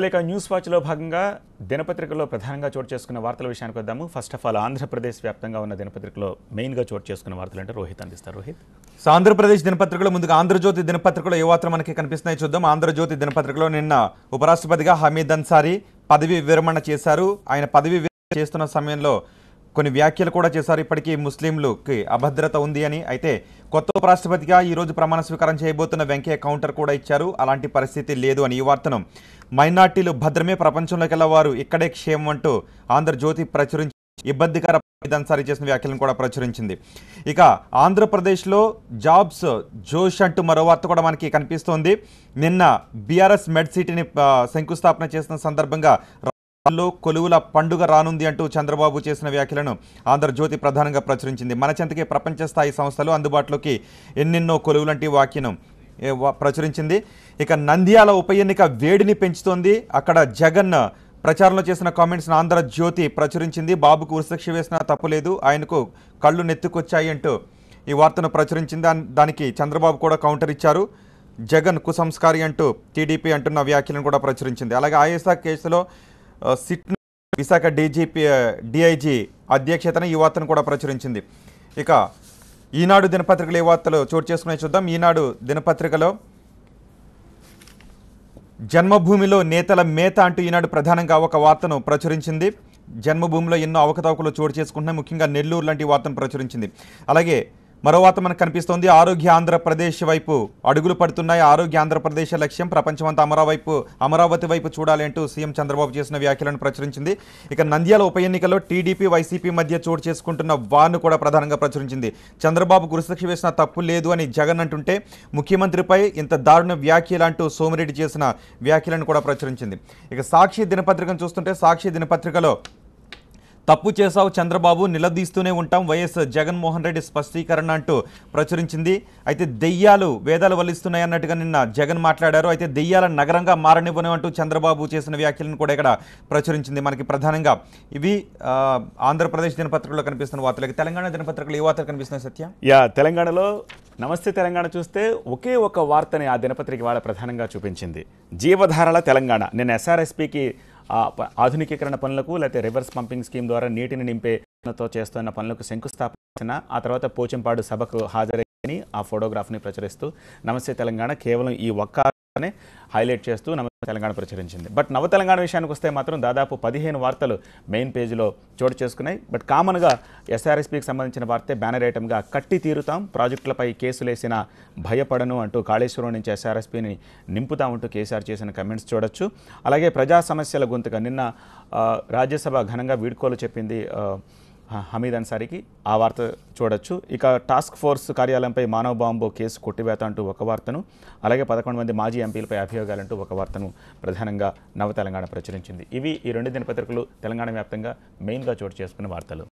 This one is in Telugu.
ఇక న్యూస్ వాచ్లో భాగంగా దినపత్రికల్లో ప్రధానంగా చోటు చేసుకున్న వార్తల విషయానికి వద్దాము. ఫస్ట్ ఆఫ్ ఆల్ ఆంధ్రప్రదేశ్ వ్యాప్తంగా ఉన్న దినపత్రికలో మెయిన్గా చోటు చేసుకున్న వార్తలు అంటే రోహిత్ అందిస్తారు. రోహిత్, సో ఆంధ్రప్రదేశ్ దినపత్రికలో ముందుగా ఆంధ్రజ్యోతి దినపత్రికలో ఏ వార్తలు మనకి కనిపిస్తున్నాయి చూద్దాం. ఆంధ్రజ్యోతి దినపత్రికలో నిన్న ఉపరాష్ట్రపతిగా హమీద్ అన్సారీ పదవి విరమణ చేశారు. ఆయన పదవి విరమణ చేస్తున్న సమయంలో కొన్ని వ్యాఖ్యలు కూడా చేశారు. ఇప్పటికీ ముస్లింలకి అభద్రత ఉంది అని. అయితే కొత్త ఉపరాష్ట్రపతిగా ఈరోజు ప్రమాణ స్వీకారం చేయబోతున్న వెంకయ్య కౌంటర్ కూడా ఇచ్చారు. అలాంటి పరిస్థితి లేదు అని. ఈ వార్తను మైనార్టీలు భద్రమే ప్రపంచంలోకెల్లా వారు ఇక్కడే క్షేమం అంటూ ఆంధ్రజ్యోతి ప్రచురించి ఇబ్బందికర అన్సారీ చేసిన వ్యాఖ్యలను కూడా ప్రచురించింది. ఇక ఆంధ్రప్రదేశ్లో జాబ్స్ జోష్ అంటూ మరో వార్త కూడా మనకి కనిపిస్తోంది. నిన్న బీఆర్ఎస్ మెడ్ సిటీని శంకుస్థాపన చేసిన సందర్భంగా కొలువుల పండుగ రానుంది అంటూ చంద్రబాబు చేసిన వ్యాఖ్యలను ఆంధ్రజ్యోతి ప్రధానంగా ప్రచురించింది. మన చెంతకే ప్రపంచ స్థాయి సంస్థలు అందుబాటులోకి ఎన్నెన్నో కొలువులంటి వ్యాఖ్యను ప్రచురించింది. ఇక నంద్యాల ఉప ఎన్నిక వేడిని పెంచుతోంది. అక్కడ జగన్ ప్రచారంలో చేసిన కామెంట్స్ను ఆంధ్రజ్యోతి ప్రచురించింది. బాబుకు ఉరిశిక్ష వేసినా తప్పులేదు, ఆయనకు కళ్ళు నెత్తుకొచ్చాయి అంటూ ఈ వార్తను ప్రచురించింది. దానికి చంద్రబాబు కూడా కౌంటర్ ఇచ్చారు. జగన్ కుసంస్కారి అంటూ టీడీపీ అంటున్న వ్యాఖ్యలను కూడా ప్రచురించింది. అలాగే ఐఎస్ఆర్ కేసులో సిట్ విశాఖ డిఐజీ అధ్యక్షతన ఈ వార్తను కూడా ప్రచురించింది. ఇక ఈనాడు దినపత్రికలు ఏ వార్తలు చోటు చేసుకునే చూద్దాం. ఈనాడు దినపత్రికలో జన్మభూమిలో నేతల మేత అంటూ ఈనాడు ప్రధానంగా ఒక వార్తను ప్రచురించింది. జన్మభూమిలో ఎన్నో అవకతవకలు చోటు చేసుకుంటున్నాయి. ముఖ్యంగా నెల్లూరు లాంటి వార్తను ప్రచురించింది. అలాగే మరో వార్త మనకు కనిపిస్తోంది. ఆరోగ్య ఆంధ్రప్రదేశ్ వైపు అడుగులు పడుతున్నాయి. ఆరోగ్య ఆంధ్రప్రదేశ్ లక్ష్యం ప్రపంచమంతా అమరావతి వైపు చూడాలి అంటూ సీఎం చంద్రబాబు చేసిన వ్యాఖ్యలను ప్రచురించింది. ఇక నంద్యాల ఉప ఎన్నికల్లో టీడీపీ వైసీపీ మధ్య చోటు చేసుకుంటున్న వార్ను కూడా ప్రధానంగా ప్రచురించింది. చంద్రబాబు గురుశిక్ష వేసిన తప్పు లేదు అని జగన్ అంటుంటే ముఖ్యమంత్రిపై ఇంత దారుణ వ్యాఖ్యలు అంటూ సోమిరెడ్డి చేసిన వ్యాఖ్యలను కూడా ప్రచురించింది. ఇక సాక్షి దినపత్రికను చూస్తుంటే సాక్షి దినపత్రికలో తప్పు చేశావు చంద్రబాబు, నిలదీస్తూనే ఉంటాం, వైఎస్ జగన్మోహన్ రెడ్డి స్పష్టీకరణ అంటూ ప్రచురించింది. అయితే దెయ్యాలు వేదాలు వల్లిస్తున్నాయి అన్నట్టుగా నిన్న జగన్ మాట్లాడారు. అయితే దెయ్యాల నగరంగా మారనివ్వను అంటూ చంద్రబాబు చేసిన వ్యాఖ్యలను కూడా ఇక్కడ ప్రచురించింది. మనకి ప్రధానంగా ఇవి ఆంధ్రప్రదేశ్ దినపత్రికలో కనిపిస్తున్న వార్తలకి. తెలంగాణ దినపత్రికలు ఏ వార్తలు కనిపిస్తున్నాయి సత్య? తెలంగాణలో నమస్తే తెలంగాణ చూస్తే ఒకే ఒక వార్తని ఆ దినపత్రిక వాళ్ళ ప్రధానంగా చూపించింది. జీవధారల తెలంగాణ. నిన్న ఎస్ఆర్ఎస్పీకి ఆధునికీకరణ పనులకు లేకపోతే రివర్స్ పంపింగ్ స్కీమ్ ద్వారా నీటిని నింపేతో చేస్తున్న పనులకు శంకుస్థాపన, ఆ తర్వాత పోచంపాడు సభకు హాజరయ్యని ఆ ఫోటోగ్రాఫ్ని ప్రచురిస్తూ నమస్తే తెలంగాణ కేవలం ఈ ఒక్కనే హైలైట్ చేస్తూ నమస్తే తెలంగాణ ప్రచురించింది. బట్ నవ తెలంగాణ విషయానికి వస్తే మాత్రం దాదాపు 15 వార్తలు మెయిన్ పేజీలో చోటు చేసుకున్నాయి. బట్ కామన్గా ఎస్ఆర్ఎస్పీకి సంబంధించిన వార్తే బ్యానర్ ఐటమ్గా కట్టి తీరుతాం, ప్రాజెక్టులపై కేసులేసిన భయపడను అంటూ కాళేశ్వరం నుంచి ఎస్ఆర్ఎస్పీని నింపుతా ఉంటూ కేసీఆర్ చేసిన కమెంట్స్ చూడొచ్చు. అలాగే ప్రజా సమస్యల గొంతుగా నిన్న రాజ్యసభ ఘనంగా వీడ్కోలు చెప్పింది హమీద్ అన్సారీకి, ఆ వార్త చూడొచ్చు. ఇక టాస్క్ ఫోర్స్ కార్యాలయంపై మానవ బాంబు కేసు కొట్టివేత అంటూ ఒక వార్తను, అలాగే 11 మంది మాజీ ఎంపీలపై అభియోగాలంటూ ఒక వార్తను ప్రధానంగా నవ తెలంగాణ ప్రచురించింది. ఇవి ఈ రెండు దినపత్రికలు తెలంగాణ వ్యాప్తంగా మెయిన్గా చోటు చేసుకున్న వార్తలు.